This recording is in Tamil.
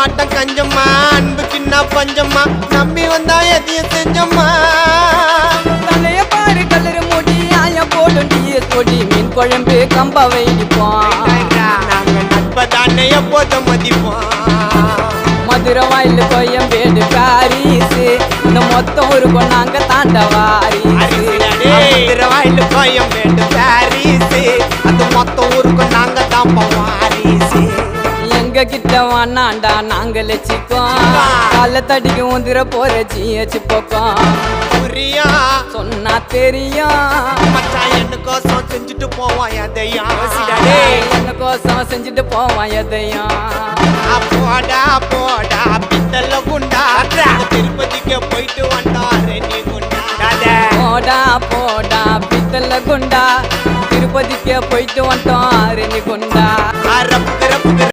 ஆட்டம் கஞ்சம்மா அன்புக்குன்னா பஞ்சம்மா நம்பி வந்தா எதையும் செஞ்சம்மா தலைய பாரு கலரு மூடி ஆய போடும் டிஎஸ் போட்டி மீன் குழம்பு கம்ப வைப்போம் நாங்க நட்பதானே எப்போதும் மதிப்போம் மதுரை வாயில் கோயம்பேடு பாரிஸ் இந்த மொத்தம் ஒரு பொண்ணாங்க தாண்ட வாரிசு கோயம்பேடு பாரிஸ் அது மொத்தம் ஊருக்கு நாங்க தான் வாரிசு எங்க கிட்ட வாண்டாண்டா நாங்க லட்சிக்கோம் கால தடிக்கு உந்திர போற ஜிஹெச் போக்கோம் புரியா சொன்னா தெரியும் மச்சான் என்னக்கோசம் செஞ்சுட்டு போவான் எதையும் என்ன கோசம் செஞ்சுட்டு போவான் எதையும் போடா போடா பித்தல குண்டா திருப்பதிக்கு போயிட்டு வந்தாரு நீ குண்டா போடா போடா பித்தல குண்டா திருப்பதிக்கு போயிட்டு வந்தோம் ரெண்டு குண்டா